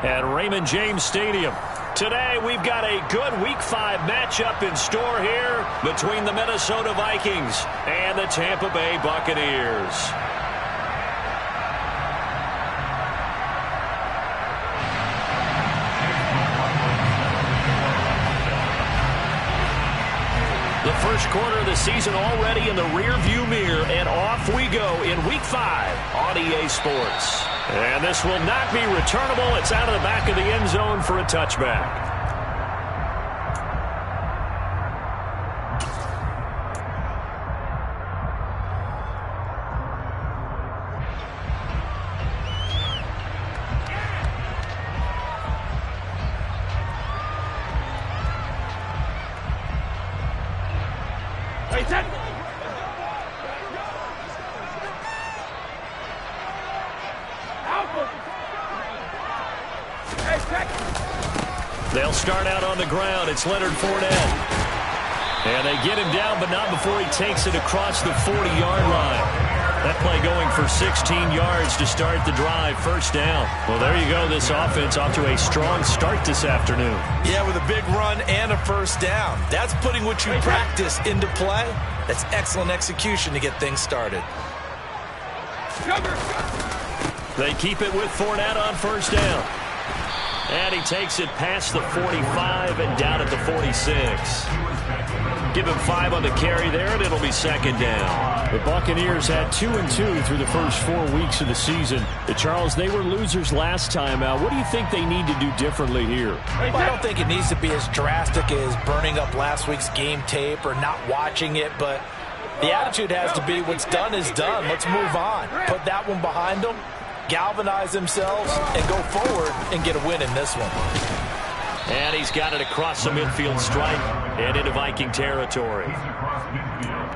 at Raymond James Stadium. Today, we've got a good Week 5 matchup in store here between the Minnesota Vikings and the Tampa Bay Buccaneers. The first quarter of the season already in the rear-view mirror, and off we go in Week 5 on EA Sports. And this will not be returnable. It's out of the back of the end zone for a touchback. They'll start out on the ground. It's Leonard Fournette. And they get him down, but not before he takes it across the 40-yard line. That play going for 16 yards to start the drive. First down. Well, there you go. This offense off to a strong start this afternoon. Yeah, with a big run and a first down. That's putting what you practice into play. That's excellent execution to get things started. They keep it with Fournette on first down. And he takes it past the 45 and down at the 46. Give him 5 on the carry there, and it'll be second down. The Buccaneers had 2-2 through the first 4 weeks of the season. Charles, they were losers last time out. What do you think they need to do differently here? Well, I don't think it needs to be as drastic as burning up last week's game tape or not watching it, but the attitude has to be what's done is done. Let's move on. Put that one behind them, galvanize themselves, and go forward and get a win in this one. And he's got it across the midfield stripe and into Viking territory.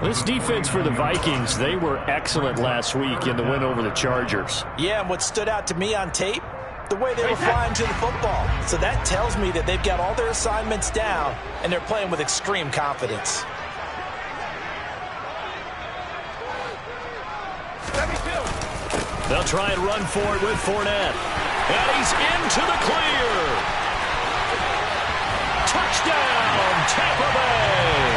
This defense for the Vikings, they were excellent last week in the win over the Chargers. Yeah, and what stood out to me on tape, the way they were flying to the football. So that tells me that they've got all their assignments down, and they're playing with extreme confidence. They'll try and run for it with Fournette. And he's into the clear. Touchdown, Tampa Bay.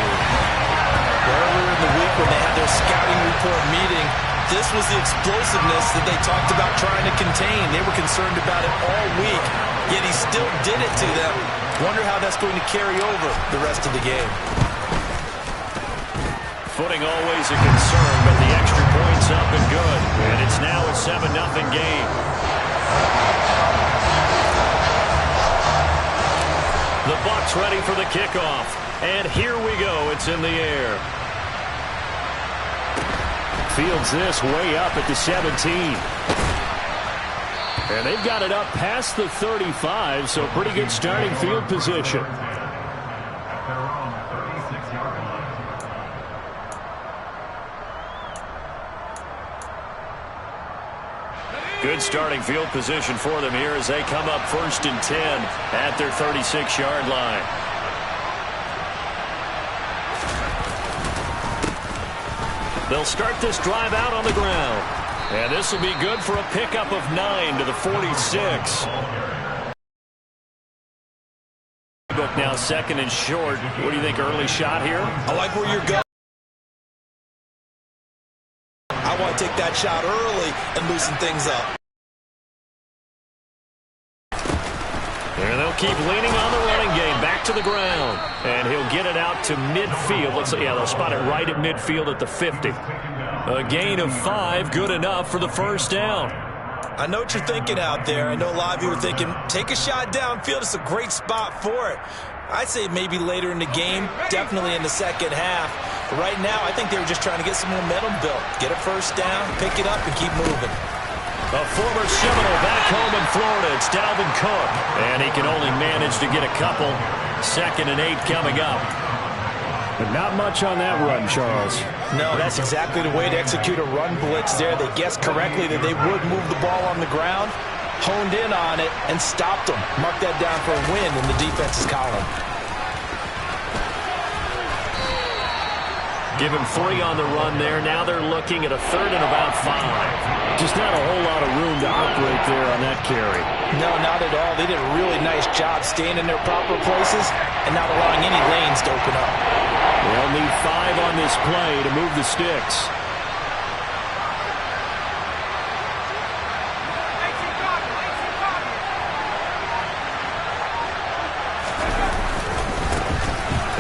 Earlier in the week when they had their scouting report meeting, this was the explosiveness that they talked about trying to contain. They were concerned about it all week, yet he still did it to them. Wonder how that's going to carry over the rest of the game. Footing always a concern, but the extra point's up and good. And it's now a 7-0 game. The Bucs ready for the kickoff. And here we go. It's in the air. Fields this way up at the 17. And they've got it up past the 35, so pretty good starting field position. Good starting field position for them here as they come up 1st and 10 at their 36-yard line. They'll start this drive out on the ground. And this will be good for a pickup of 9 to the 46. Now 2nd and short. What do you think, early shot here? I like where you're going. I want to take that shot early and loosen things up. And they'll keep leaning on the running game. Back to the ground. And he'll get it out to midfield. They'll spot it right at midfield at the 50. A gain of 5, good enough for the first down. I know what you're thinking out there. I know a lot of you are thinking, take a shot downfield. It's a great spot for it. I'd say maybe later in the game, definitely in the second half. But right now, I think they were just trying to get some momentum built. Get a first down, pick it up, and keep moving. A former Seminole back home in Florida. It's Dalvin Cook. And he can only manage to get a couple. 2nd and 8 coming up. But not much on that run, Charles. No, that's exactly the way to execute a run blitz there. They guessed correctly that they would move the ball on the ground, honed in on it, and stopped them. Mark that down for a win in the defense's column. Give him 3 on the run there. Now they're looking at a 3rd and about 5. Just not a whole lot of room to operate there on that carry. No, not at all. They did a really nice job staying in their proper places and not allowing any lanes to open up. They'll need 5 on this play to move the sticks.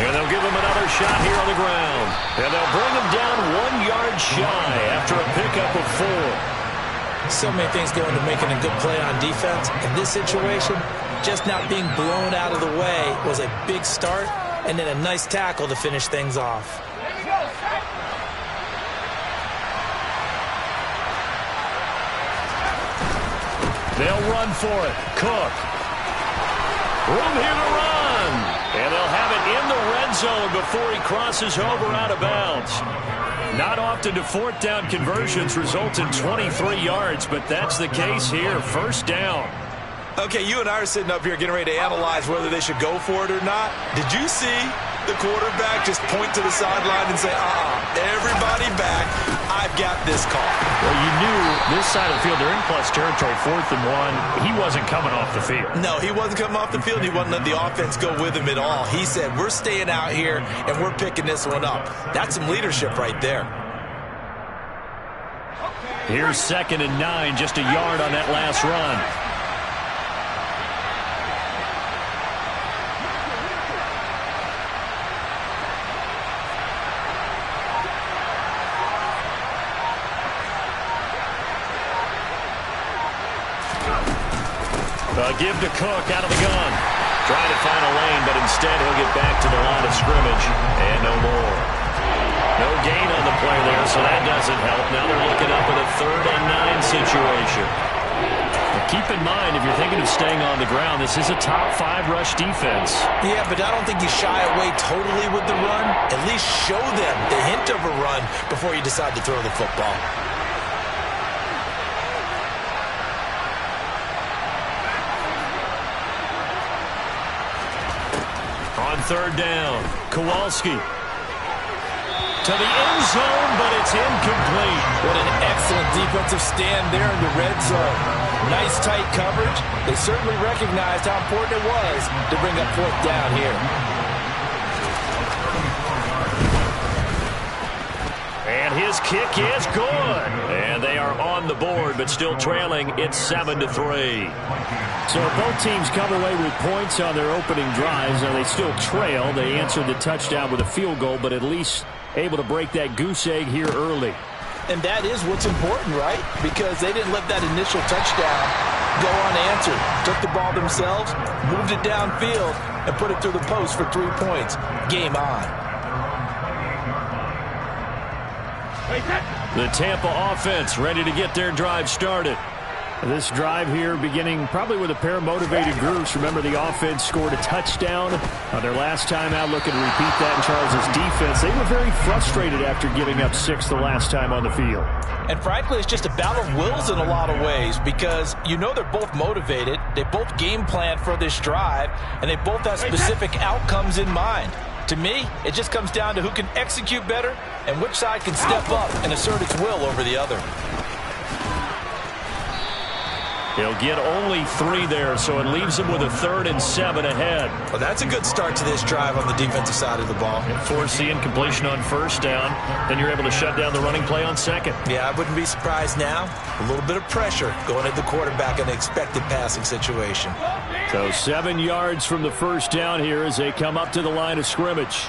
And they'll give him another shot here on the ground. And they'll bring him down 1 yard shy after a pickup of 4. So many things go into making a good play on defense. In this situation, just not being blown out of the way was a big start, and then a nice tackle to finish things off. They'll run for it. Cook. Room here to run. And they'll have it in the red zone before he crosses over out of bounds. Not often do 4th down conversions result in 23 yards, but that's the case here. First down. Okay, you and I are sitting up here getting ready to analyze whether they should go for it or not. Did you see the quarterback just point to the sideline and say, everybody back, I've got this call? Well, you knew this side of the field, they're in plus territory, 4th and 1. He wasn't coming off the field. No, he wasn't coming off the field. He wasn't letting the offense go with him at all. He said, we're staying out here, and we're picking this one up. That's some leadership right there. Here's 2nd and 9, just a yard on that last run. Give to Cook out of the gun. Trying to find a lane, but instead he'll get back to the line of scrimmage. And no more. No gain on the play there, so that doesn't help. Now they're looking up at a 3rd and 9 situation. But keep in mind, if you're thinking of staying on the ground, this is a top 5 rush defense. Yeah, but I don't think you shy away totally with the run. At least show them the hint of a run before you decide to throw the football. On 3rd down, Kowalski. To the end zone, but it's incomplete. What an excellent defensive stand there in the red zone. Nice tight coverage. They certainly recognized how important it was to bring up 4th down here. And his kick is good. And they are on the board, but still trailing. It's 7-3. So both teams come away with points on their opening drives. Now they still trail. They answered the touchdown with a field goal, but at least able to break that goose egg here early. And that is what's important, right? Because they didn't let that initial touchdown go unanswered. Took the ball themselves, moved it downfield, and put it through the post for 3 points. Game on. The Tampa offense ready to get their drive started. This drive here beginning probably with a pair of motivated groups. Remember, the offense scored a touchdown on their last time out, looking to repeat that in Charles' defense. They were very frustrated after giving up 6 the last time on the field. And frankly, it's just a battle of wills in a lot of ways because you know they're both motivated. They both game plan for this drive, and they both have specific outcomes in mind. To me, it just comes down to who can execute better and which side can step up and assert its will over the other. He'll get only 3 there, so it leaves him with a 3rd and 7 ahead. Well, that's a good start to this drive on the defensive side of the ball. Force the incompletion on 1st down. Then you're able to shut down the running play on 2nd. Yeah, I wouldn't be surprised now. A little bit of pressure going at the quarterback in an expected passing situation. So 7 yards from the 1st down here as they come up to the line of scrimmage.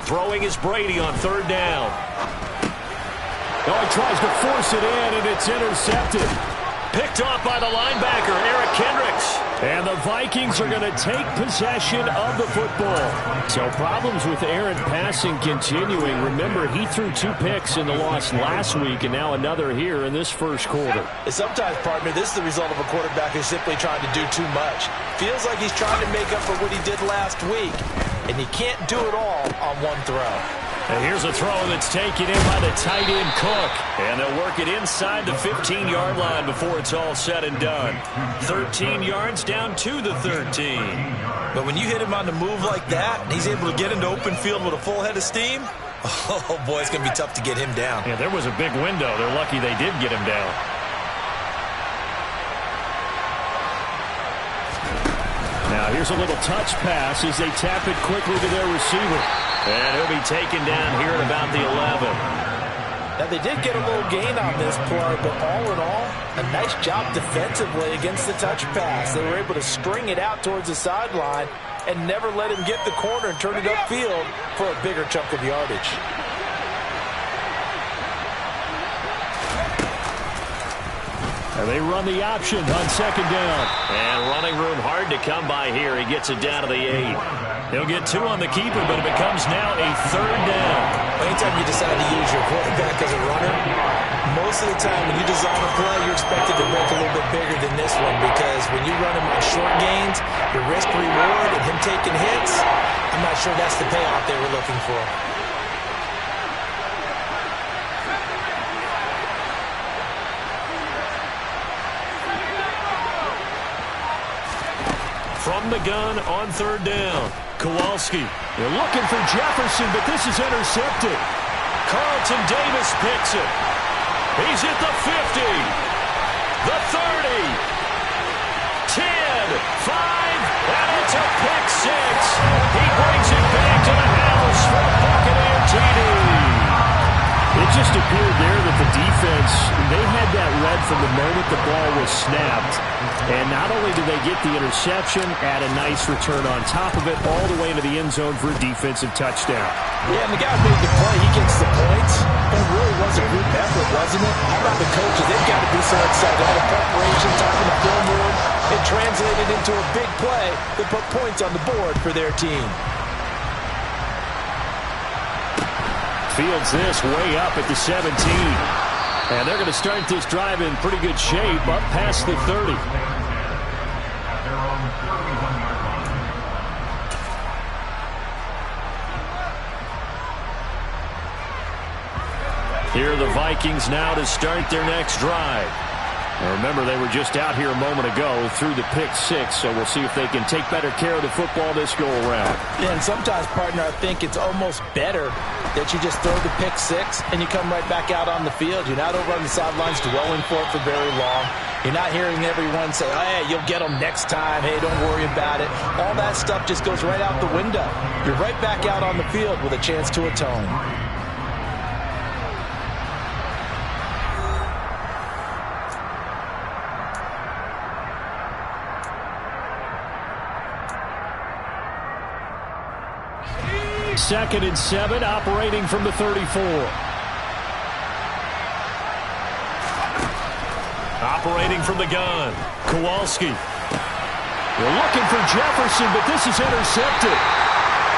Throwing is Brady on 3rd down. Oh, he tries to force it in, and it's intercepted. Picked off by the linebacker, Eric Kendricks. And the Vikings are going to take possession of the football. So problems with errant passing continuing. Remember, he threw 2 picks in the loss last week, and now another here in this first quarter. Sometimes, partner, this is the result of a quarterback who's simply trying to do too much. Feels like he's trying to make up for what he did last week, and he can't do it all on one throw. And here's a throw that's taken in by the tight end Cook. And they'll work it inside the 15-yard line before it's all said and done. 13 yards down to the 13. But when you hit him on the move like that, and he's able to get into open field with a full head of steam, Oh, boy, it's going to be tough to get him down. Yeah, there was a big window. They're lucky they did get him down. Now here's a little touch pass as they tap it quickly to their receiver. And he'll be taken down here at about the 11. Now, they did get a little gain on this play, but all in all, a nice job defensively against the touch pass. They were able to string it out towards the sideline and never let him get the corner and turn it upfield for a bigger chunk of yardage. And they run the option on second down. And running room hard to come by here. He gets it down to the 8. He'll get 2 on the keeper, but it becomes now a 3rd down. Anytime you decide to use your quarterback as a runner, most of the time when you design a play, you're expected to break a little bit bigger than this one, because when you run him on short gains, your risk-reward and him taking hits, I'm not sure that's the payoff they were looking for. From the gun on 3rd down. Kowalski. They're looking for Jefferson, but this is intercepted. Carlton Davis picks it. He's at the 50. The 30. 10. 5. And it's a pick 6. He brings it back to the house for a Buccaneer TD. It just appeared there that the defense, they had that read from the moment the ball was snapped. And not only did they get the interception, add a nice return on top of it, all the way into the end zone for a defensive touchdown. Yeah, and the guy who made the play, he gets the points. It really was a group effort, wasn't it? How about the coaches? They've got to be so excited. All the preparation, talking to film room, it translated into a big play that put points on the board for their team. Fields this way up at the 17. And they're going to start this drive in pretty good shape, up past the 30. Here are the Vikings now to start their next drive. Now remember, they were just out here a moment ago through the pick 6, so we'll see if they can take better care of the football this go around. Yeah, and sometimes, partner, I think it's almost better that you just throw the pick 6 and you come right back out on the field. You're not over on the sidelines dwelling for it for very long. You're not hearing everyone say, oh, hey, you'll get them next time. Hey, don't worry about it. All that stuff just goes right out the window. You're right back out on the field with a chance to atone. Second and 7, operating from the 34. Operating from the gun, Kowalski. They're looking for Jefferson, but this is intercepted.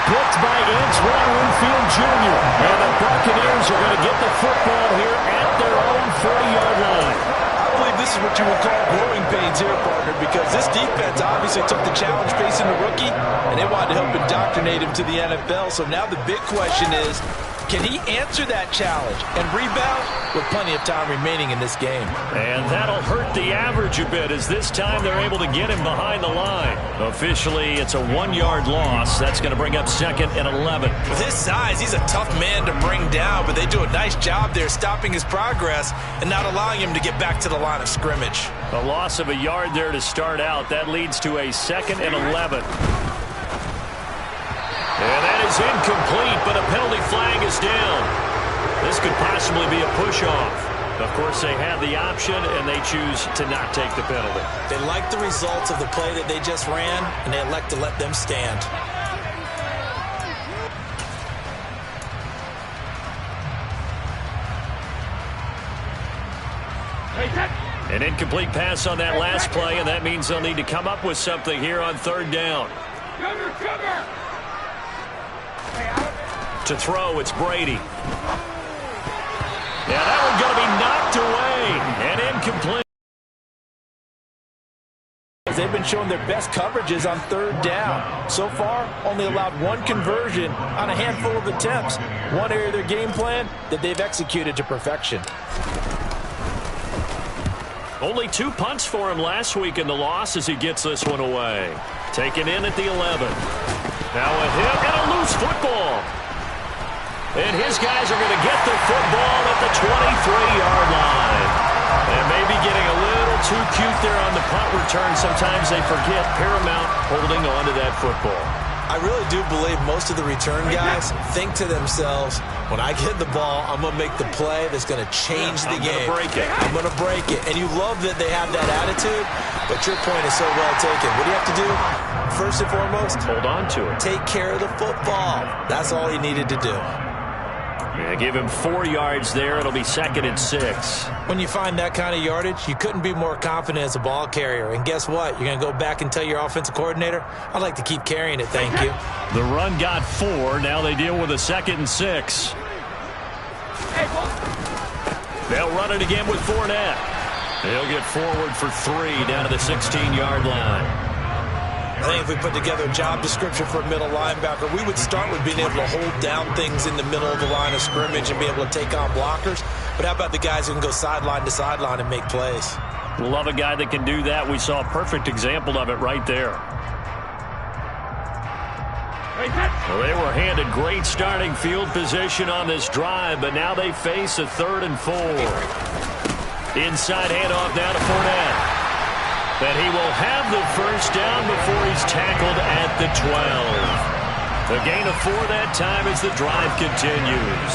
Picked by Antoine Winfield Jr. And the Buccaneers are going to get the football here at their own 40-yard line. I believe this is what you would call growing pains here, partner, because this defense obviously took the challenge facing the rookie, and they wanted to help indoctrinate him to the NFL. So now the big question is, can he answer that challenge and rebound with plenty of time remaining in this game? And that'll hurt the average a bit, as this time they're able to get him behind the line. Officially, it's a 1-yard loss. That's going to bring up 2nd and 11. With his size, he's a tough man to bring down, but they do a nice job there stopping his progress and not allowing him to get back to the line of scrimmage. A loss of a yard there to start out. That leads to a 2nd and 11. And that is incomplete, but a penalty flag is down. This could possibly be a push-off. Of course, they have the option, and they choose to not take the penalty. They like the results of the play that they just ran, and they elect to let them stand. An incomplete pass on that last play, and that means they'll need to come up with something here on 3rd down. To throw, it's Brady. Yeah, that one's going to be knocked away and incomplete. They've been showing their best coverages on 3rd down. So far, only allowed 1 conversion on a handful of attempts. One area of their game plan that they've executed to perfection. Only 2 punts for him last week in the loss as he gets this one away. Taken in at the 11. Now a hit and a loose football. And his guys are going to get the football at the 23-yard line. And maybe getting a little too cute there on the punt return. Sometimes they forget paramount holding on to that football. I really do believe most of the return guys think to themselves, when I get the ball, I'm going to make the play that's going to change the game. I'm going to break it. And you love that they have that attitude, but your point is so well taken. What do you have to do? First and foremost, hold on to it. Take care of the football. That's all he needed to do. Yeah, give him 4 yards there. It'll be 2nd and 6. When you find that kind of yardage, you couldn't be more confident as a ball carrier. And guess what? You're going to go back and tell your offensive coordinator, I'd like to keep carrying it, thank you. The run got 4. Now they deal with a 2nd and 6. They'll run it again with Fournette. They'll get forward for 3 down to the 16-yard line. I think if we put together a job description for a middle linebacker, we would start with being able to hold down things in the middle of the line of scrimmage and be able to take on blockers. But how about the guys who can go sideline to sideline and make plays? Love a guy that can do that. We saw a perfect example of it right there. Well, they were handed great starting field position on this drive, but now they face a 3rd and 4. Inside handoff now to Fournette. That he will have the first down before he's tackled at the 12. A gain of 4 that time as the drive continues.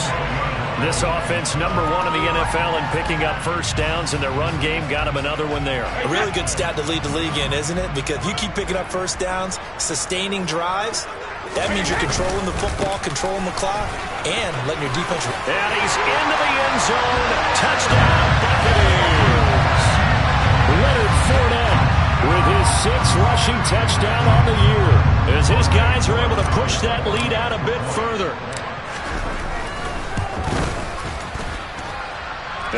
This offense, number 1 in the NFL in picking up first downs, and their run game got him another one there. A really good stat to lead the league in, isn't it? Because you keep picking up first downs, sustaining drives, that means you're controlling the football, controlling the clock, and letting your defense... And he's into the end zone. Touchdown, Buccaneers. Leonard Fournette with his 6th rushing touchdown on the year, as his guys are able to push that lead out a bit further.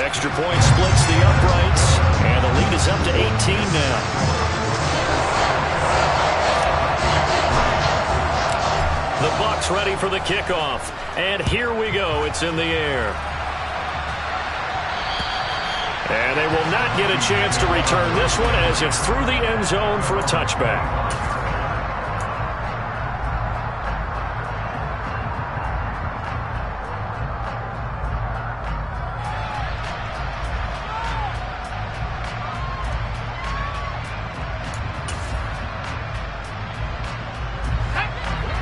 Extra point splits the uprights, and the lead is up to 18 now. The Bucs ready for the kickoff, and here we go. It's in the air. And they will not get a chance to return this one as it's through the end zone for a touchback.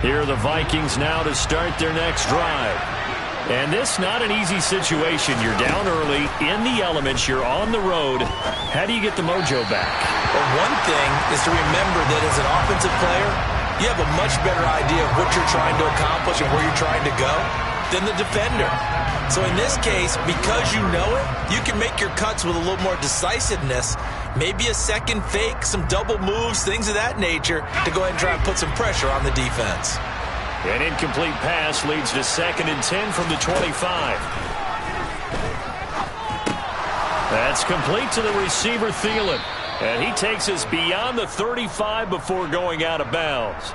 Here are the Vikings now to start their next drive. And this not an easy situation. You're down early, in the elements, you're on the road. How do you get the mojo back? Well, one thing is to remember that as an offensive player, you have a much better idea of what you're trying to accomplish and where you're trying to go than the defender. So in this case, because you know it, you can make your cuts with a little more decisiveness, maybe a second fake, some double moves, things of that nature, to go ahead and try and put some pressure on the defense. An incomplete pass leads to 2nd and 10 from the 25. That's complete to the receiver, Thielen. And he takes us beyond the 35 before going out of bounds.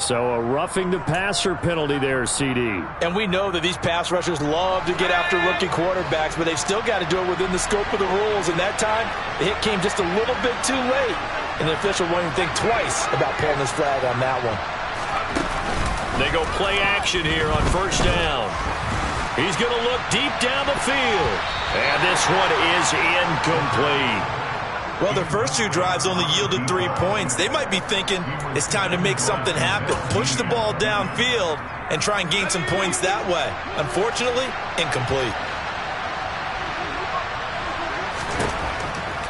So a roughing the passer penalty there, CD. And we know that these pass rushers love to get after rookie quarterbacks, but they've still got to do it within the scope of the rules. And that time, the hit came just a little bit too late. And the official won't even think twice about pulling his flag on that one. They go play action here on first down. He's going to look deep down the field. And this one is incomplete. Well, their first 2 drives only yielded 3 points. They might be thinking it's time to make something happen. Push the ball downfield and try and gain some points that way. Unfortunately, incomplete.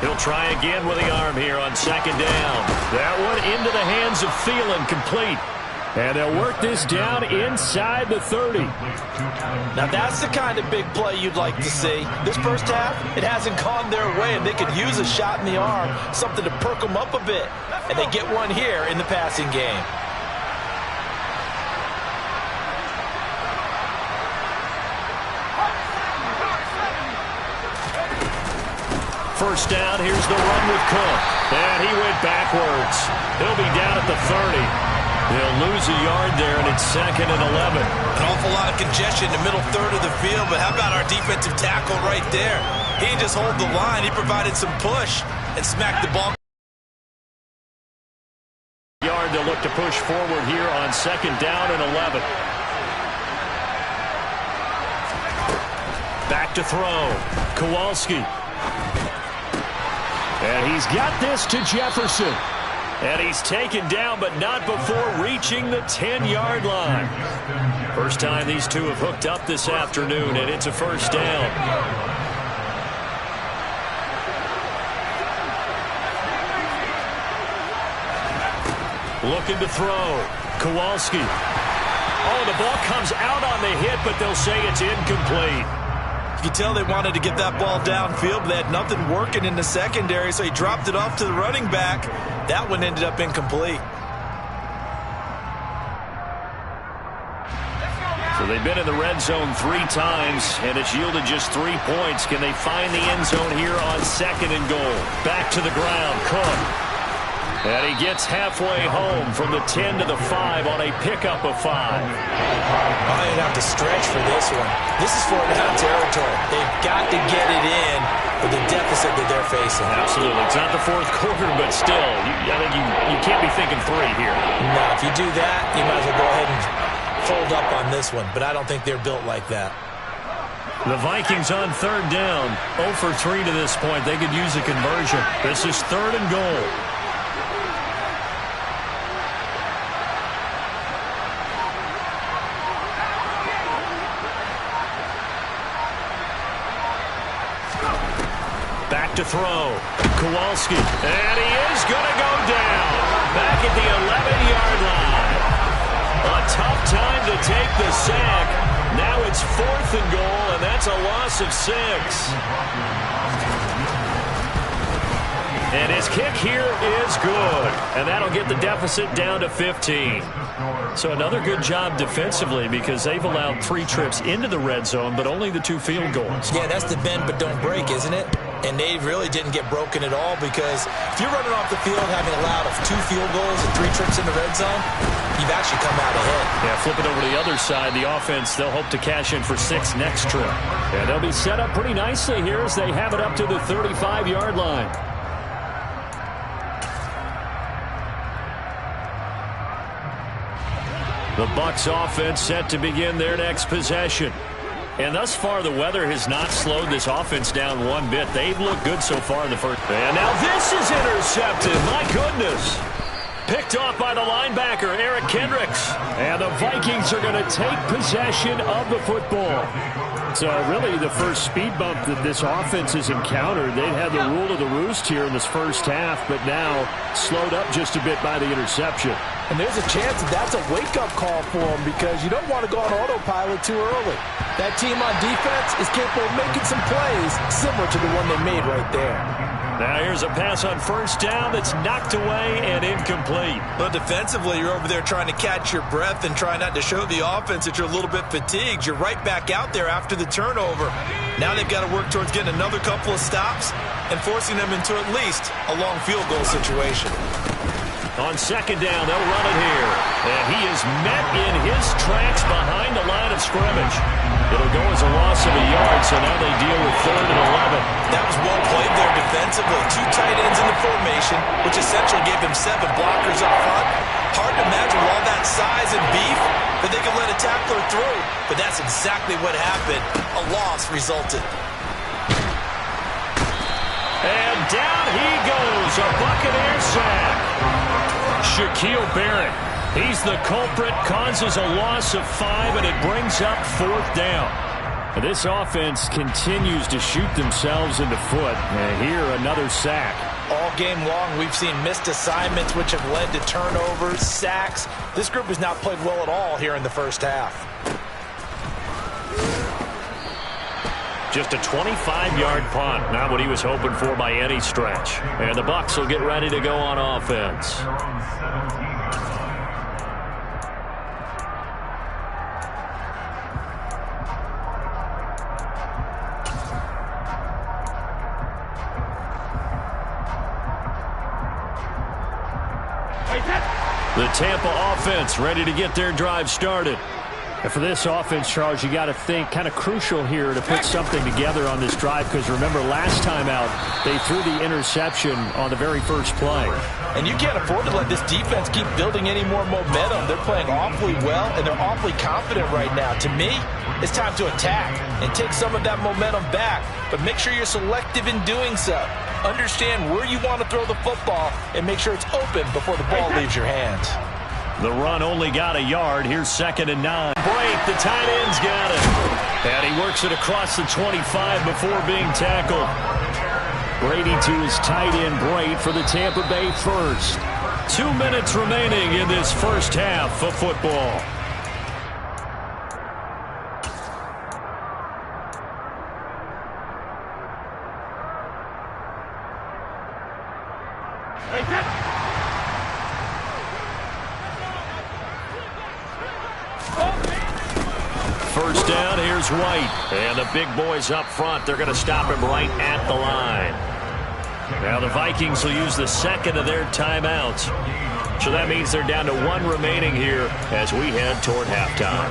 He'll try again with the arm here on 2nd down. That one into the hands of Thielen, complete. And they'll work this down inside the 30. Now that's the kind of big play you'd like to see. This first half, it hasn't gone their way, and they could use a shot in the arm, something to perk them up a bit. And they get one here in the passing game. First down, here's the run with Cook. And he went backwards. He'll be down at the 30. They'll lose a yard there, and it's 2nd and 11. An awful lot of congestion in the middle third of the field, but how about our defensive tackle right there? He didn't just hold the line. He provided some push and smacked the ball. Yard, they'll look to push forward here on 2nd down and 11. Back to throw. Kowalski. And he's got this to Jefferson. And he's taken down, but not before reaching the 10-yard line. First time these two have hooked up this afternoon, and it's a first down. Looking to throw. Kowalski. Oh, the ball comes out on the hit, but they'll say it's incomplete. You can tell they wanted to get that ball downfield, but they had nothing working in the secondary, so he dropped it off to the running back. That one ended up incomplete. So they've been in the red zone 3 times, and it's yielded just 3 points. Can they find the end zone here on 2nd and goal? Back to the ground, Cook. And he gets halfway home from the 10 to the 5 on a pickup of 5. Might have to stretch for this one. This is 4-down territory. They've got to get it in with the deficit that they're facing. Absolutely. It's not the 4th quarter, but still, I think you can't be thinking 3 here. No, if you do that, you might as well go ahead and fold up on this one. But I don't think they're built like that. The Vikings on 3rd down. 0 for 3 to this point. They could use a conversion. This is 3rd and goal. Back to throw. Kowalski. And he is going to go down. Back at the 11-yard line. A tough time to take the sack. Now it's 4th and goal, and that's a loss of 6. And his kick here is good. And that'll get the deficit down to 15. So another good job defensively because they've allowed 3 trips into the red zone, but only the 2 field goals. Yeah, that's the bend but don't break, isn't it? And they really didn't get broken at all because if you're running off the field having allowed 2 field goals and 3 trips in the red zone, you've actually come out ahead. Yeah, flip it over to the other side. The offense, they'll hope to cash in for 6 next trip. And they'll be set up pretty nicely here as they have it up to the 35-yard line. The Bucs offense set to begin their next possession. And thus far, the weather has not slowed this offense down one bit. They've looked good so far in the first. And now this is intercepted. My goodness. Picked off by the linebacker, Eric Kendricks. And the Vikings are going to take possession of the football. So really the first speed bump that this offense has encountered. They've had the rule of the roost here in this first half, but now slowed up just a bit by the interception. And there's a chance that that's a wake-up call for them because you don't want to go on autopilot too early. That team on defense is capable of making some plays similar to the one they made right there. Now here's a pass on first down that's knocked away and incomplete. But defensively, you're over there trying to catch your breath and try not to show the offense that you're a little bit fatigued. You're right back out there after the turnover. Now they've got to work towards getting another couple of stops and forcing them into at least a long field goal situation. On second down, they'll run it here. And he is met in his tracks behind the line of scrimmage. It'll go as a loss of a yard, so now they deal with 3rd and 11. That was well played there defensively. 2 tight ends in the formation, which essentially gave them 7 blockers up front. Hard to imagine with all that size and beef that they could let a tackler through. But that's exactly what happened. A loss resulted. And down he goes, a Buccaneer sack. Shaquille Barrett, he's the culprit, causes a loss of 5, and it brings up 4th down. And this offense continues to shoot themselves in the foot. And here, another sack. All game long, we've seen missed assignments, which have led to turnovers, sacks. This group has not played well at all here in the first half. Just a 25-yard punt, not what he was hoping for by any stretch. And the Bucs will get ready to go on offense. The Tampa offense ready to get their drive started. And for this offense, Charles, you got to think kind of crucial here to put something together on this drive because remember last time out they threw the interception on the very first play. And you can't afford to let this defense keep building any more momentum. They're playing awfully well and they're awfully confident right now. To me, it's time to attack and take some of that momentum back. But make sure you're selective in doing so. Understand where you want to throw the football and make sure it's open before the ball leaves your hands. The run only got a yard. Here's 2nd and 9. Break, the tight end's got it. And he works it across the 25 before being tackled. Brady to his tight end, Braid, for the Tampa Bay first. 2 minutes remaining in this first half of football. First down, here's White. And the big boys up front, they're going to stop him right at the line. Now the Vikings will use the second of their timeouts. So that means they're down to 1 remaining here as we head toward halftime.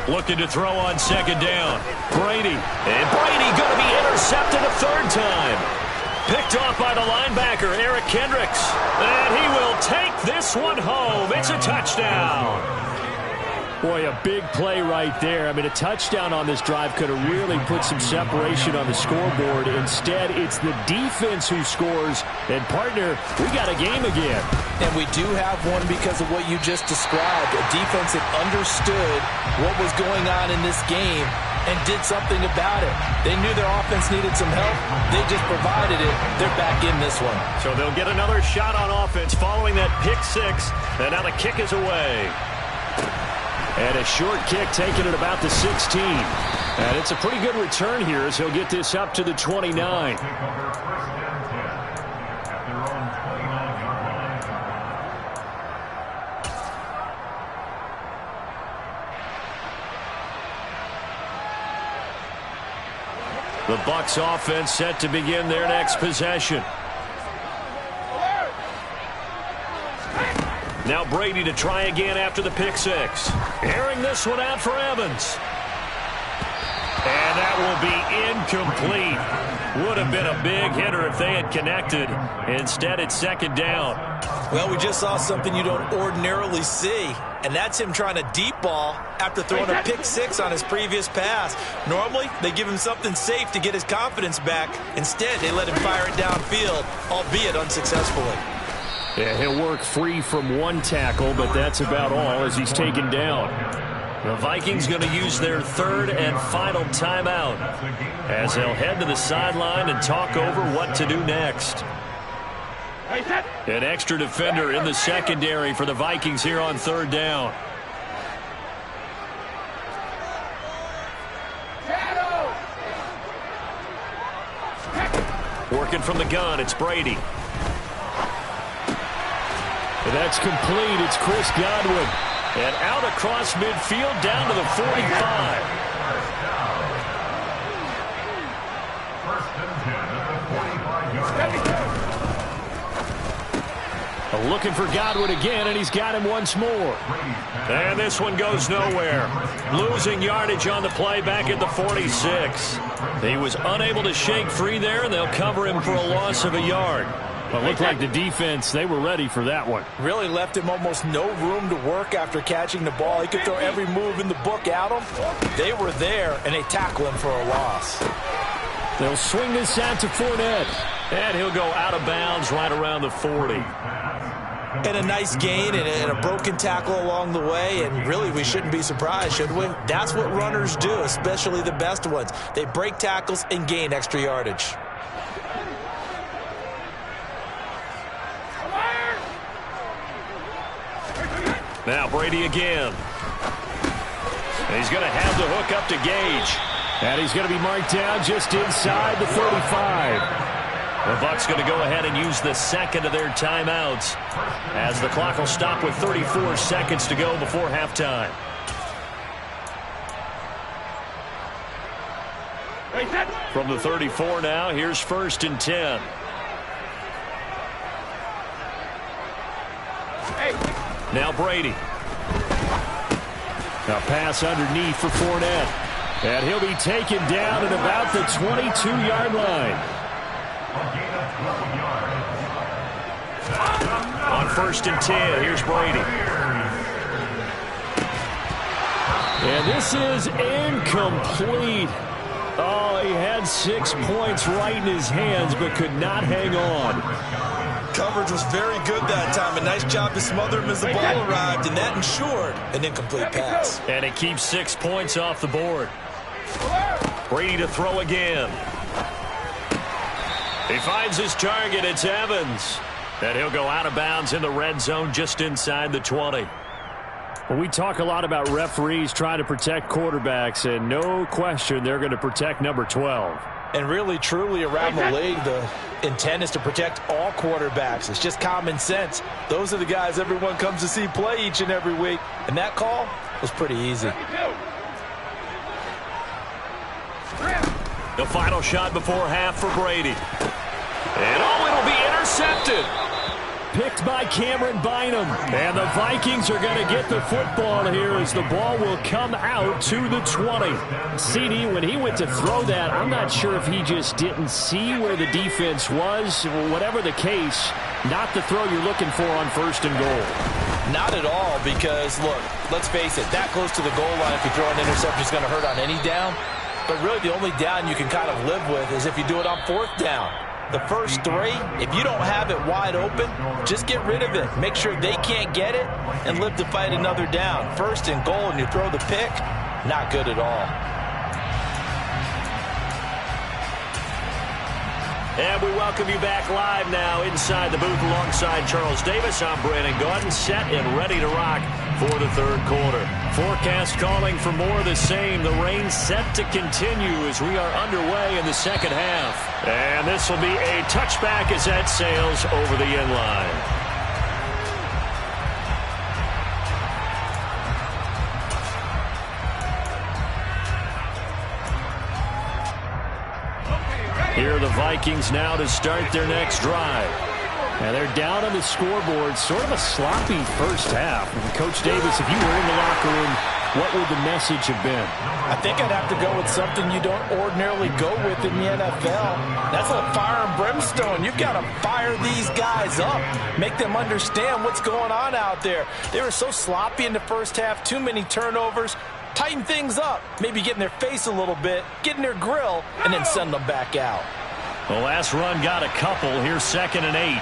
Looking to throw on 2nd down. Brady. And Brady going to be intercepted a 3rd time. Picked off by the linebacker, Eric Kendricks. And he will take this one home. It's a touchdown. Boy, a big play right there. I mean, a touchdown on this drive could have really put some separation on the scoreboard. Instead, it's the defense who scores. And, partner, we got a game again. And we do have one because of what you just described. A defense that understood what was going on in this game and did something about it. They knew their offense needed some help. They just provided it. They're back in this one. So they'll get another shot on offense following that pick 6. And now the kick is away. And a short kick taken at about the 16. And it's a pretty good return here as he'll get this up to the 29. The Bucs offense set to begin their next possession. Now Brady to try again after the pick 6. Airing this one out for Evans. And that will be incomplete. Would have been a big hitter if they had connected. Instead, it's 2nd down. Well, we just saw something you don't ordinarily see, and that's him trying to deep ball after throwing a pick 6 on his previous pass. Normally, they give him something safe to get his confidence back. Instead, they let him fire it downfield, albeit unsuccessfully. Yeah, he'll work free from 1 tackle, but that's about all as he's taken down. The Vikings going to use their 3rd and final timeout as they'll head to the sideline and talk over what to do next. An extra defender in the secondary for the Vikings here on 3rd down. Working from the gun, it's Brady. That's complete. It's Chris Godwin. And out across midfield down to the 45. Looking for Godwin again, and he's got him once more. And this one goes nowhere. Losing yardage on the play back at the 46. He was unable to shake free there, and they'll cover him for a loss of a yard. Well, it looked like the defense, they were ready for that one. Really left him almost no room to work after catching the ball. He could throw every move in the book at him. They were there, and they tackle him for a loss. They'll swing this out to Fournette. And he'll go out of bounds right around the 40. And a nice gain and a broken tackle along the way, and really we shouldn't be surprised, should we? That's what runners do, especially the best ones. They break tackles and gain extra yardage. Now Brady again. And he's going to have the hook up to Gage. And he's going to be marked down just inside the 35. The Bucs going to go ahead and use the second of their timeouts as the clock will stop with 34 seconds to go before halftime. From the 34 now, here's 1st and 10. Now Brady. A pass underneath for Fournette. And he'll be taken down at about the 22-yard line. On 1st and 10, here's Brady. And this is incomplete. Oh, he had 6 points right in his hands, but could not hang on. Coverage was very good that time. A nice job to smother him as the ball arrived, and that ensured an incomplete pass. And it keeps 6 points off the board. Brady to throw again. He finds his target. It's Evans. And he'll go out of bounds in the red zone just inside the 20. Well, we talk a lot about referees trying to protect quarterbacks, and no question they're going to protect number 12. And really, truly, around the league, the intent is to protect all quarterbacks. It's just common sense. Those are the guys everyone comes to see play each and every week. And that call was pretty easy. The final shot before half for Brady. And it'll be intercepted. Picked by Cameron Bynum. And the Vikings are going to get the football here as the ball will come out to the 20. CD, when he went to throw that, I'm not sure if he just didn't see where the defense was. Whatever the case, not the throw you're looking for on 1st and goal. Not at all, because, look, let's face it, that close to the goal line, if you throw an interception, is going to hurt on any down. But really, the only down you can kind of live with is if you do it on 4th down. The first 3, if you don't have it wide open, just get rid of it. Make sure they can't get it and live to fight another down. 1st and goal, and you throw the pick, not good at all. And we welcome you back live now inside the booth alongside Charles Davis. I'm Brandon Gaudin, set and ready to rock for the 3rd quarter. Forecast calling for more of the same. The rain set to continue as we are underway in the 2nd half. And this will be a touchback as that sails over the end line. Here are the Vikings now to start their next drive. And they're down on the scoreboard. Sort of a sloppy first half. Coach Davis, if you were in the locker room, what would the message have been? I think I'd have to go with something you don't ordinarily go with in the NFL. That's a fire and brimstone. You've got to fire these guys up. Make them understand what's going on out there. They were so sloppy in the first half. Too many turnovers. Tighten things up. Maybe get in their face a little bit. Get in their grill. And then send them back out. The last run got a couple. Here's 2nd and 8.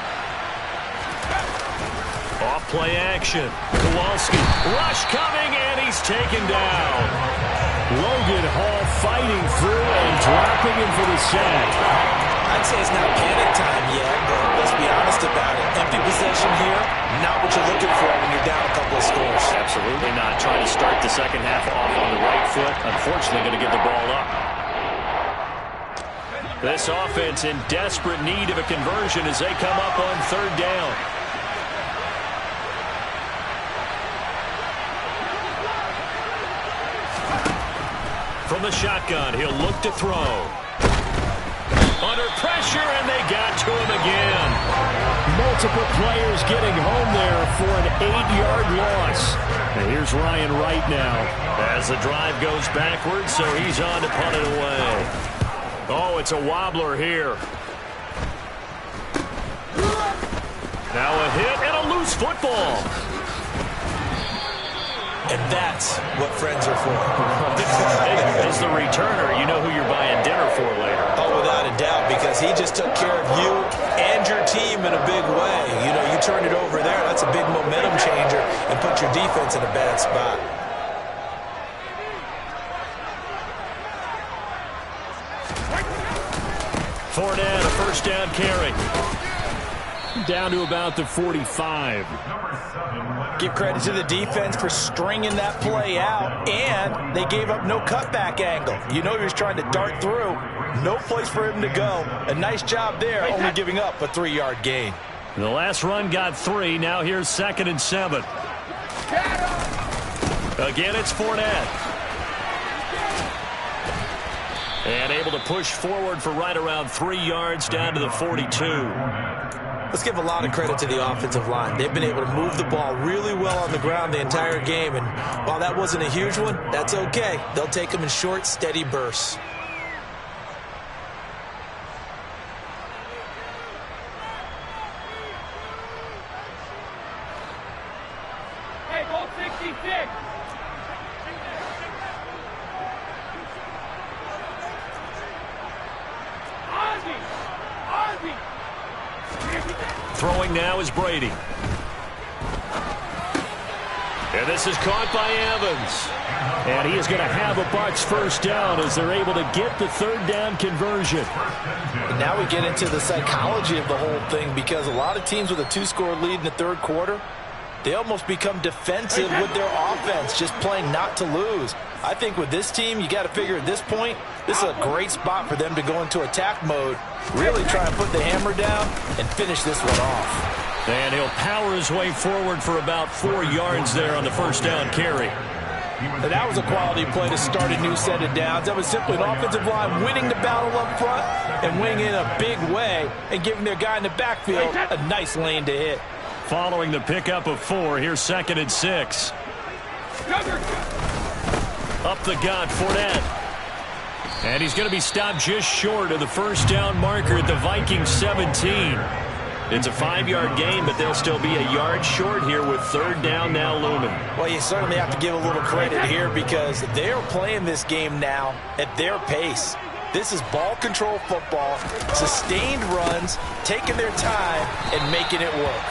Off play action. Kowalski. Rush coming, and he's taken down. Logan Hall fighting through and dropping him for the sack. I'd say it's not panic time yet, but let's be honest about it. Empty possession here, not what you're looking for when you're down a couple of scores. Absolutely not. Trying to start the 2nd half off on the right foot. Unfortunately, going to give the ball up. This offense in desperate need of a conversion as they come up on 3rd down. From the shotgun, he'll look to throw. Under pressure, and they got to him again. Multiple players getting home there for an 8-yard loss. And here's Ryan Wright now. As the drive goes backwards, so he's on to punt it away. Oh, it's a wobbler here. Now a hit and a loose football. And that's what friends are for. As the returner, you know who you're buying dinner for later. Oh, without a doubt, because he just took care of you and your team in a big way. You know, you turn it over there, that's a big momentum changer and put your defense in a bad spot. Fournette, a 1st down carry. Down to about the 45. Give credit to the defense for stringing that play out, and they gave up no cutback angle. You know he was trying to dart through. No place for him to go. A nice job there, only giving up a 3-yard gain. The last run got 3. Now here's 2nd and 7. Again, it's Fournette. And able to push forward for right around 3 yards down to the 42. Let's give a lot of credit to the offensive line. They've been able to move the ball really well on the ground the entire game, and while that wasn't a huge one, that's okay. They'll take them in short, steady bursts. Hey, ball 66. Throwing now is Brady. And this is caught by Evans. And he is going to have a Bucs first down as they're able to get the third down conversion. And now we get into the psychology of the whole thing, because a lot of teams with a 2-score lead in the third quarter, they almost become defensive with their offense, just playing not to lose. I think with this team, you got to figure at this point, this is a great spot for them to go into attack mode, really try and put the hammer down and finish this one off. And he'll power his way forward for about 4 yards there on the first down carry. And that was a quality play to start a new set of downs. That was simply an offensive line winning the battle up front and winning in a big way and giving their guy in the backfield a nice lane to hit. Following the pickup of 4, here's 2nd and 6. Up the gut, Fournette. And he's going to be stopped just short of the first down marker at the Vikings 17. It's a 5-yard gain, but they'll still be a yard short here with third down now looming. Well, you certainly have to give a little credit here because they're playing this game now at their pace. This is ball control football, sustained runs, taking their time, and making it work.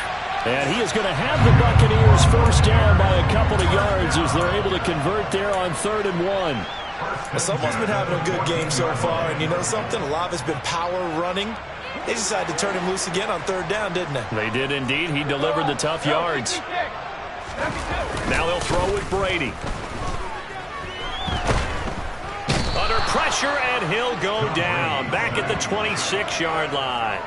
And he is going to have the Buccaneers first down by a couple of yards as they're able to convert there on 3rd and 1. Well, someone's been having a good game so far, and you know something? A lot of it's been power running. They decided to turn him loose again on 3rd down, didn't they? They did indeed. He delivered the tough yards. Now they'll throw with Brady. Under pressure, and he'll go down. Back at the 26-yard line.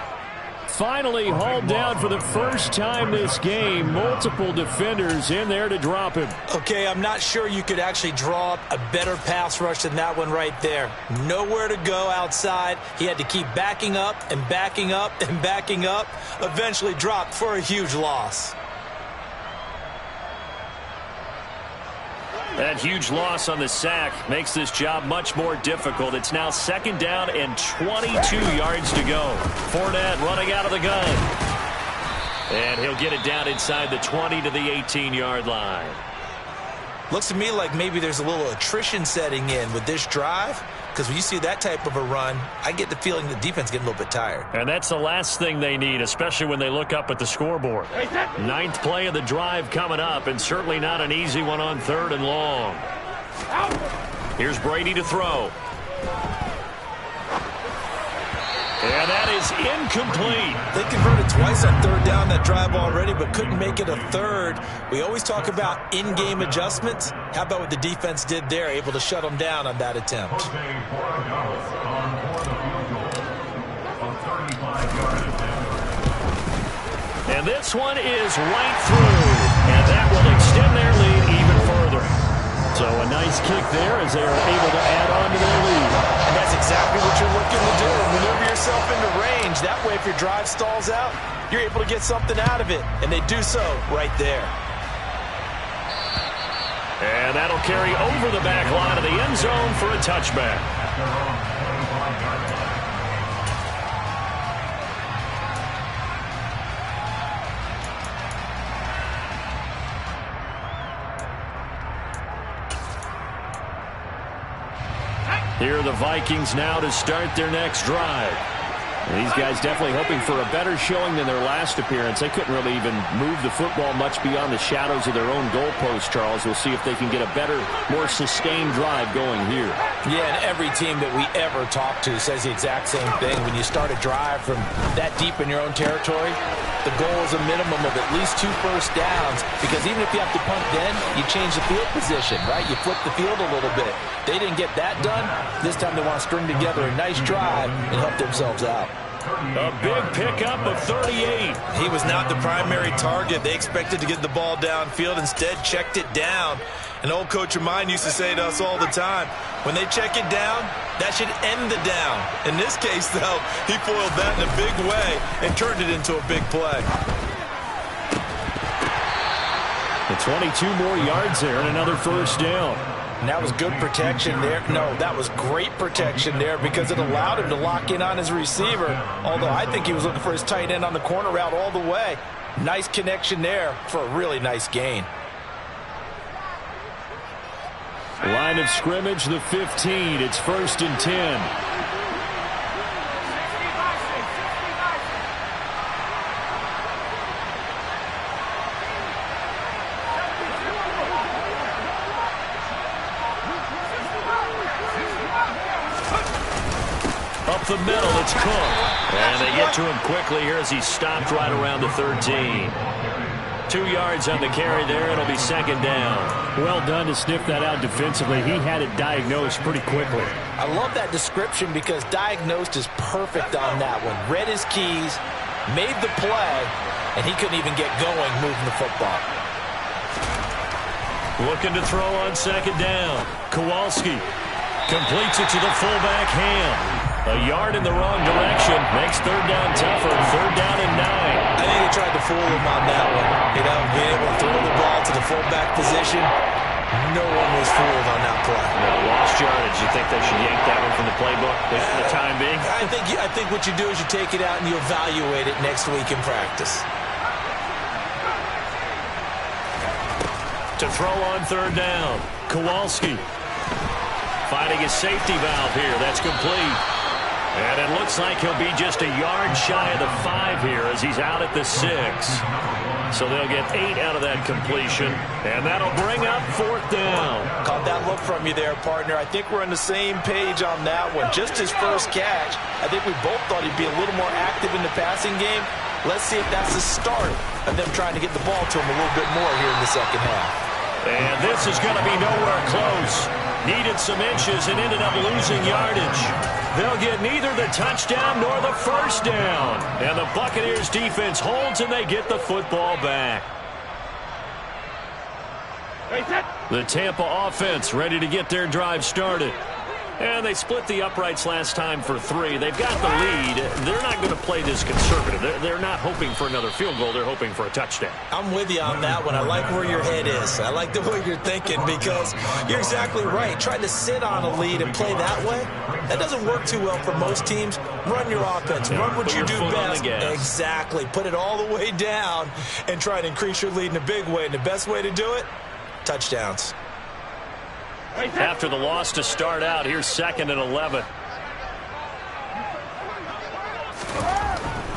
Finally hauled down for the first time this game. Multiple defenders in there to drop him. Okay, I'm not sure you could actually draw up a better pass rush than that one right there. Nowhere to go outside. He had to keep backing up and backing up and backing up. Eventually dropped for a huge loss. That huge loss on the sack makes this job much more difficult. It's now 2nd down and 22 yards to go. Fournette running out of the gun. And he'll get it down inside the 20 to the 18-yard line. Looks to me like maybe there's a little attrition setting in with this drive, because when you see that type of a run, I get the feeling the defense getting a little bit tired. And that's the last thing they need, especially when they look up at the scoreboard. 9th play of the drive coming up, and certainly not an easy one on 3rd and long. Here's Brady to throw. And that is incomplete. They converted twice on 3rd down that drive already, but couldn't make it a 3rd. We always talk about in-game adjustments. How about what the defense did there, able to shut them down on that attempt? And this one is right through. And that will extend their lead even further. So a nice kick there as they are able to add on to their lead. And that's exactly what you're looking to do. Maneuver yourself into range. That way, if your drive stalls out, you're able to get something out of it. And they do so right there. And that'll carry over the back line of the end zone for a touchback. Here are the Vikings now to start their next drive. And these guys definitely hoping for a better showing than their last appearance. They couldn't really even move the football much beyond the shadows of their own goalpost, Charles. We'll see if they can get a better, more sustained drive going here. Yeah, and every team that we ever talk to says the exact same thing. When you start a drive from that deep in your own territory, the goal is a minimum of at least 2 first downs, because even if you have to punt then, you change the field position, right? You flip the field a little bit. They didn't get that done. This time they want to string together a nice drive and help themselves out. A big pickup of 38. He was not the primary target. They expected to get the ball downfield. Instead, checked it down. An old coach of mine used to say to us all the time, when they check it down, that should end the down. In this case, though, he foiled that in a big way and turned it into a big play. The 22 more yards there and another first down. And that was good protection there. No, that was great protection there because it allowed him to lock in on his receiver. Although I think he was looking for his tight end on the corner route all the way. Nice connection there for a really nice gain. Line of scrimmage, the 15. It's 1st and 10. Up the middle, it's Cook. And they get to him quickly here as he stopped right around the 13. 2 yards on the carry there. It'll be 2nd down. Well done to sniff that out defensively. He had it diagnosed pretty quickly. I love that description because diagnosed is perfect on that one. Read his keys, made the play, and he couldn't even get going moving the football. Looking to throw on 2nd down. Kowalski completes it to the fullback Ham. A yard in the wrong direction. Makes 3rd down tougher. 3rd down and 9. I think they tried to fool him on that one. You know, being able to throw the ball to the fullback position. No one was fooled on that play. No, lost yardage. You think they should yank that one from the playbook for the time being? I think what you do is you take it out and you evaluate it next week in practice. To throw on 3rd down. Kowalski finding his safety valve here. That's complete. And it looks like he'll be just a yard shy of the 5 here as he's out at the 6. So they'll get 8 out of that completion. And that'll bring up 4th down. Caught that look from you there, partner. I think we're on the same page on that one. Just his first catch. I think we both thought he'd be a little more active in the passing game. Let's see if that's the start of them trying to get the ball to him a little bit more here in the 2nd half. And this is going to be nowhere close. Needed some inches and ended up losing yardage. They'll get neither the touchdown nor the first down. And the Buccaneers defense holds and they get the football back. The Tampa offense ready to get their drive started. And they split the uprights last time for 3. They've got the lead. They're not going to play this conservative. They're not hoping for another field goal. They're hoping for a touchdown. I'm with you on that one. I like where your head is. I like the way you're thinking because you're exactly right. Trying to sit on a lead and play that way, that doesn't work too well for most teams. Run your offense. Run what you do best. Exactly. Put it all the way down and try to increase your lead in a big way. And the best way to do it, touchdowns. After the loss to start out, here's 2nd and 11.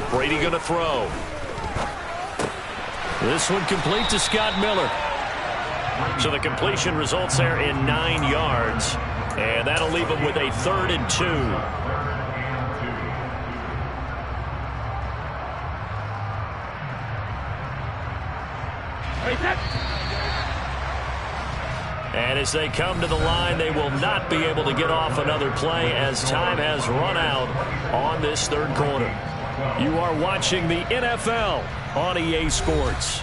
Brady going to throw. This one complete to Scott Miller. So the completion results there in 9 yards. And that'll leave him with a 3rd and 2. And as they come to the line, they will not be able to get off another play as time has run out on this 3rd quarter. You are watching the NFL on EA Sports.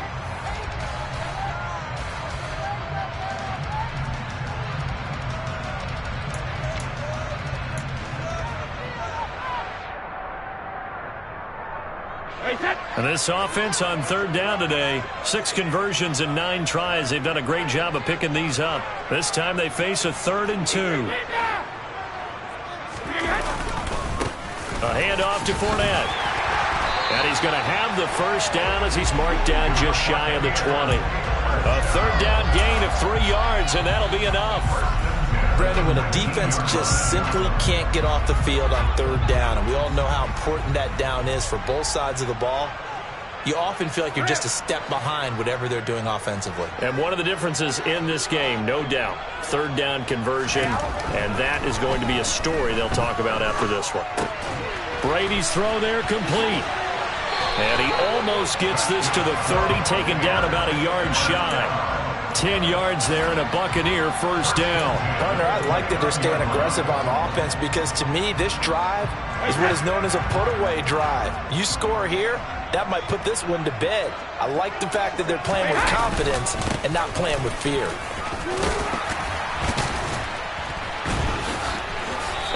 And this offense on 3rd down today, 6 conversions and 9 tries. They've done a great job of picking these up. This time they face a 3rd and 2. A handoff to Fournette. And he's going to have the first down as he's marked down just shy of the 20. A 3rd down gain of 3 yards, and that'll be enough. Brandon, when a defense just simply can't get off the field on 3rd down, and we all know how important that down is for both sides of the ball, you often feel like you're just a step behind whatever they're doing offensively. And one of the differences in this game, no doubt, 3rd down conversion, and that is going to be a story they'll talk about after this one. Brady's throw there complete. And he almost gets this to the 30, taken down about a yard shy. 10 yards there and a Buccaneer first down. Partner, I like that they're staying aggressive on offense because to me this drive is what is known as a put-away drive. You score here, that might put this one to bed. I like the fact that they're playing with confidence and not playing with fear.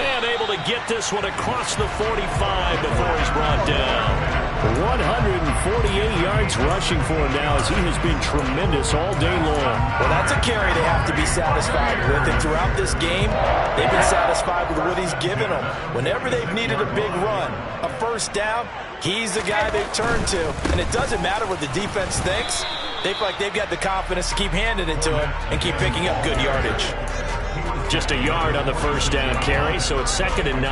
And able to get this one across the 45 before he's brought down. 148 yards rushing for him now as he has been tremendous all day long. Well, that's a carry they have to be satisfied with. And throughout this game, they've been satisfied with what he's given them. Whenever they've needed a big run, a first down, he's the guy they turn to. And it doesn't matter what the defense thinks. They feel like they've got the confidence to keep handing it to him and keep picking up good yardage. Just a yard on the first down carry, so it's 2nd and 9.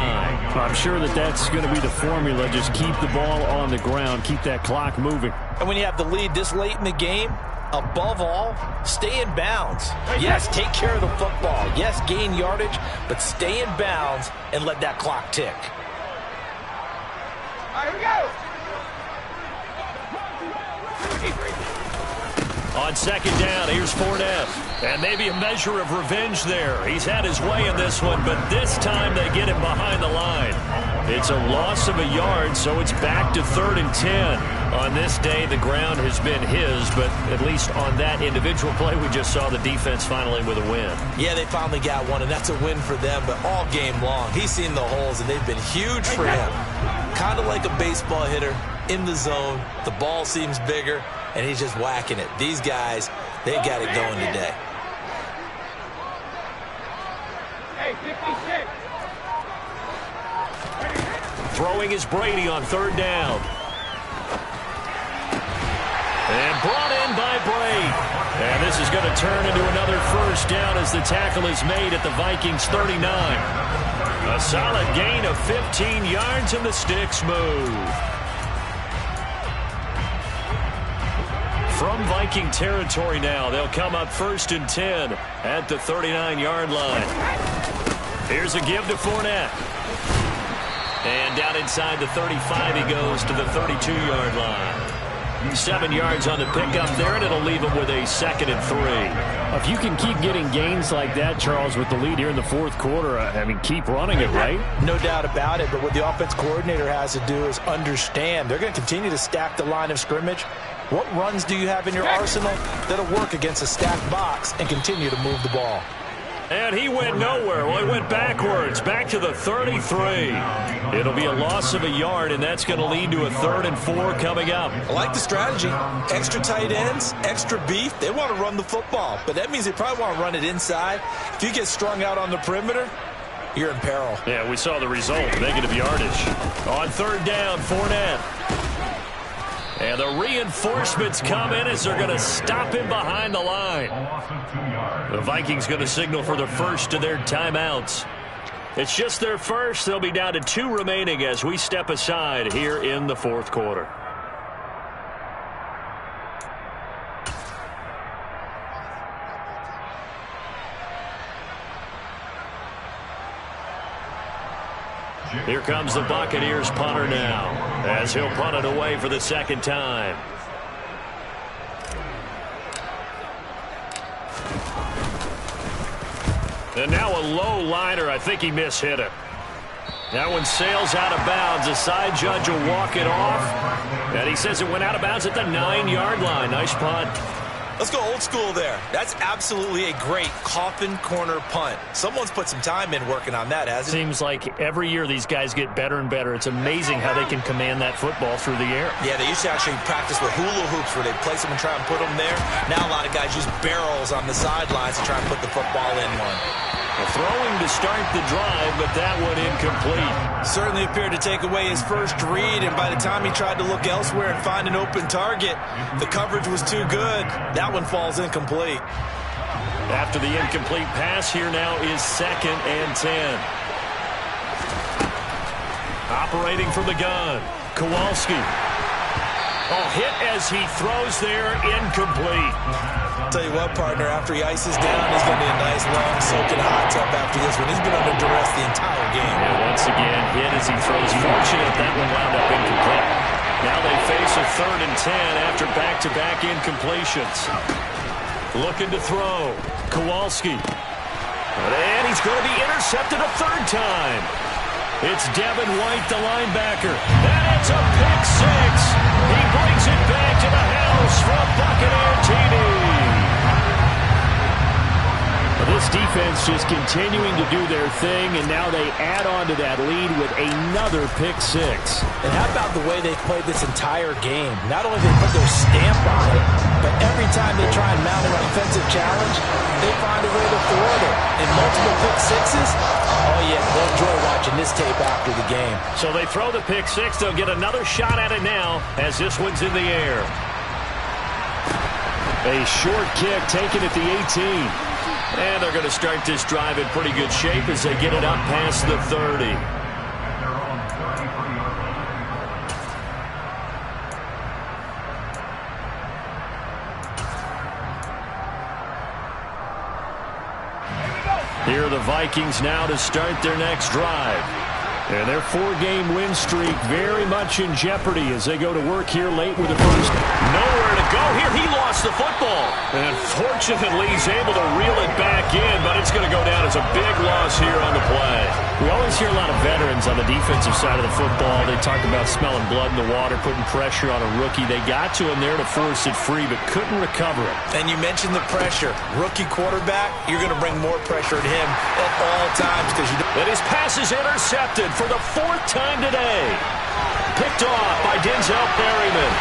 I'm sure that's going to be the formula. Just keep the ball on the ground, keep that clock moving. And when you have the lead this late in the game, above all, stay in bounds. Yes, take care of the football. Yes, gain yardage, but stay in bounds and let that clock tick. All right, here we go. On 2nd down, here's Fournette. And maybe a measure of revenge there. He's had his way in this one, but this time they get him behind the line. It's a loss of a yard, so it's back to 3rd and 10. On this day, the ground has been his, but at least on that individual play, we just saw the defense finally with a win. Yeah, they finally got one, and that's a win for them, but all game long, he's seen the holes, and they've been huge for him. Kind of like a baseball hitter in the zone. The ball seems bigger, and he's just whacking it. These guys, they got it going today. Hey, 56. Throwing is Brady on 3rd down. And brought in by Brady. And this is going to turn into another first down as the tackle is made at the Vikings 39. A solid gain of 15 yards and the sticks move. From Viking territory now, they'll come up 1st and 10 at the 39-yard line. Here's a give to Fournette. And down inside the 35 he goes to the 32-yard line. 7 yards on the pickup there, and it'll leave him with a 2nd and 3. If you can keep getting gains like that, Charles, with the lead here in the 4th quarter, I mean, keep running it, right? No doubt about it, but what the offense coordinator has to do is understand. They're going to continue to stack the line of scrimmage. What runs do you have in your arsenal that'll work against a stacked box and continue to move the ball? And he went nowhere. Well, he went backwards, back to the 33. It'll be a loss of a yard, and that's going to lead to a 3rd and 4 coming up. I like the strategy. Extra tight ends, extra beef. They want to run the football, but that means they probably want to run it inside. If you get strung out on the perimeter, you're in peril. Yeah, we saw the result, negative yardage. On 3rd down, Fournette. And the reinforcements come in as they're going to stop him behind the line. The Vikings going to signal for the first of their timeouts. It's just their first. They'll be down to 2 remaining as we step aside here in the 4th quarter. Here comes the Buccaneers punter now, as he'll punt it away for the 2nd time. And now a low liner. I think he mishit it. That one sails out of bounds. The side judge will walk it off. And he says it went out of bounds at the 9-yard line. Nice punt. Let's go old school there. That's absolutely a great coffin corner punt. Someone's put some time in working on that, hasn't it? Seems like every year these guys get better and better. It's amazing how they can command that football through the air. Yeah, they used to actually practice with hula hoops where they'd place them and try and put them there. Now a lot of guys use barrels on the sidelines to try and put the football in one. Throwing to start the drive, but that one incomplete. Certainly appeared to take away his first read, and by the time he tried to look elsewhere and find an open target, the coverage was too good. That one falls incomplete. After the incomplete pass, here now is 2nd and 10. Operating from the gun, Kowalski. Oh, hit as he throws there, incomplete. Tell you what, partner, after he ices down, he's going to be a nice, long, soaking hot tub after this one. He's been under duress the entire game. And once again, hit as he throws. Fortunate that one wound up incomplete. Now they face a 3rd and 10 after back-to-back incompletions. Looking to throw. Kowalski. And he's going to be intercepted a 3rd time. It's Devin White, the linebacker. And it's a pick 6. He brings it back to the house from Buccaneer TV. defense just continuing to do their thing, and now they add on to that lead with another pick six. And how about the way they've played this entire game? Not only they put their stamp on it, but every time they try and mount an offensive challenge, they find a way to thwart it. And multiple pick sixes, oh yeah, they'll enjoy watching this tape after the game. So they throw the pick six. They'll get another shot at it now as this one's in the air. A short kick taken at the 18. And they're going to start this drive in pretty good shape as they get it up past the 30. Here are the Vikings now to start their next drive. And their four-game win streak very much in jeopardy as they go to work here late with the first. Nowhere to go here. He lost the football. And fortunately, he's able to reel it back in, but it's going to go down as a big loss here on the play. We always hear a lot of veterans on the defensive side of the football. They talk about smelling blood in the water, putting pressure on a rookie. They got to him there to force it free, but couldn't recover it. And you mentioned the pressure. Rookie quarterback, you're going to bring more pressure at him at all times because you don't. And his pass is intercepted for the fourth time today. Picked off by Denzel Perryman.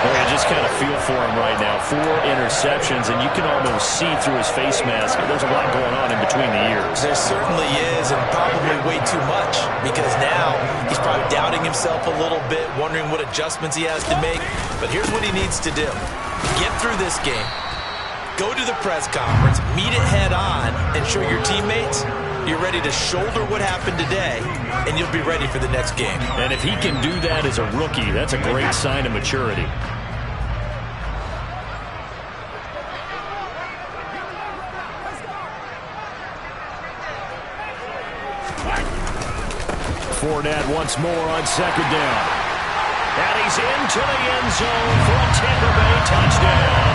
Well, you just kind of feel for him right now. 4 interceptions, and you can almost see through his face mask. There's a lot going on in between the ears. There certainly is, and probably way too much, because now he's probably doubting himself a little bit, wondering what adjustments he has to make. But here's what he needs to do. Get through this game. Go to the press conference, meet it head on, and show your teammates you're ready to shoulder what happened today, and you'll be ready for the next game. And if he can do that as a rookie, that's a great sign of maturity. Fournette once more on second down. And he's into the end zone for a Tampa Bay touchdown.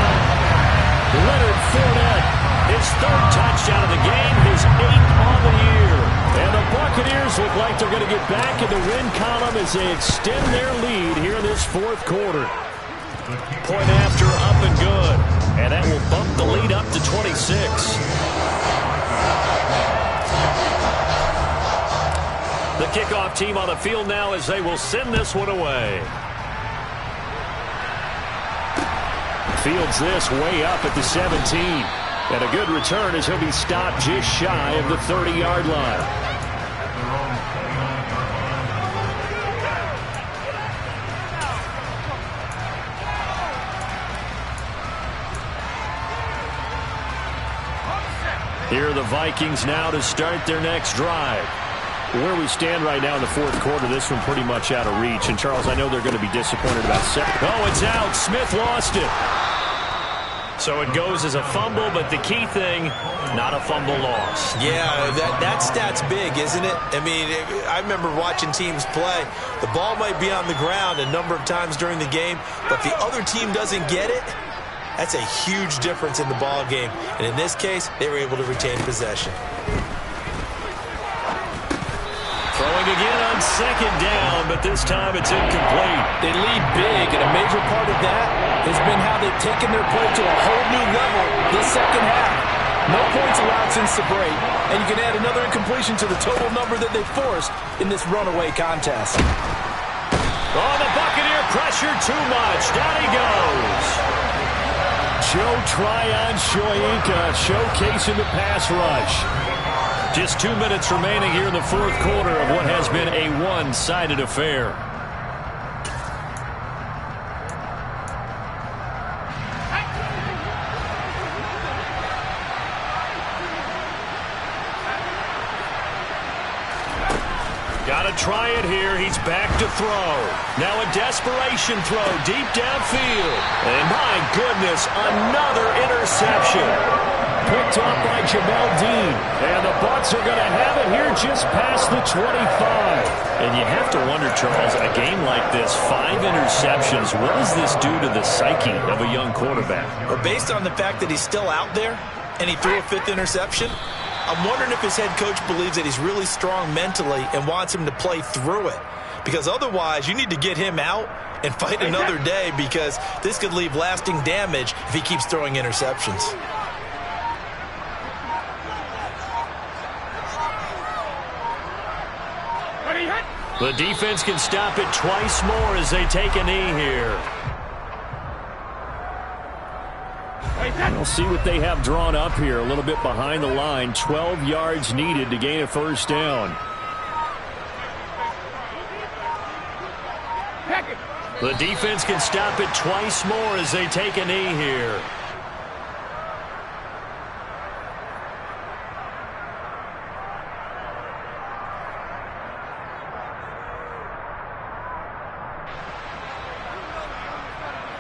Leonard Fournette, his third touchdown of the game, his 8th on the year. And the Buccaneers look like they're going to get back in the win column as they extend their lead here in this fourth quarter. Point after, up and good. And that will bump the lead up to 26. The kickoff team on the field now as they will send this one away. Fields this way up at the 17. And a good return as he'll be stopped just shy of the 30-yard line. Here are the Vikings now to start their next drive. Where we stand right now in the fourth quarter, this one pretty much out of reach. And, Charles, I know they're going to be disappointed about second. Oh, it's out. Smith lost it. So it goes as a fumble, but the key thing, not a fumble loss. Yeah, that stat's big, isn't it? I mean, I remember watching teams play. The ball might be on the ground a number of times during the game, but the other team doesn't get it. That's a huge difference in the ball game. And in this case, they were able to retain possession. Throwing again on second down, but this time it's incomplete. They lead big, and a major part of that has been how they've taken their play to a whole new level this second half. No points allowed since the break, and you can add another incompletion to the total number that they forced in this runaway contest. Oh, the Buccaneer pressure too much. Down he goes. Joe Tryon-Shoyinka showcasing the pass rush. Just 2 minutes remaining here in the fourth quarter of what has been a one-sided affair. Got to try it here. He's back to throw. Now a desperation throw deep downfield. And my goodness, another interception. Picked off by Jamel Dean. And the Bucs are going to have it here just past the 25. And you have to wonder, Charles, a game like this, 5 interceptions, what does this do to the psyche of a young quarterback? Well, based on the fact that he's still out there and he threw a 5th interception, I'm wondering if his head coach believes that he's really strong mentally and wants him to play through it. because otherwise you need to get him out and fight another day, because this could leave lasting damage if he keeps throwing interceptions. The defense can stop it twice more as they take a knee here. We'll see what they have drawn up here. A little bit behind the line. 12 yards needed to gain a first down. The defense can stop it twice more as they take a knee here.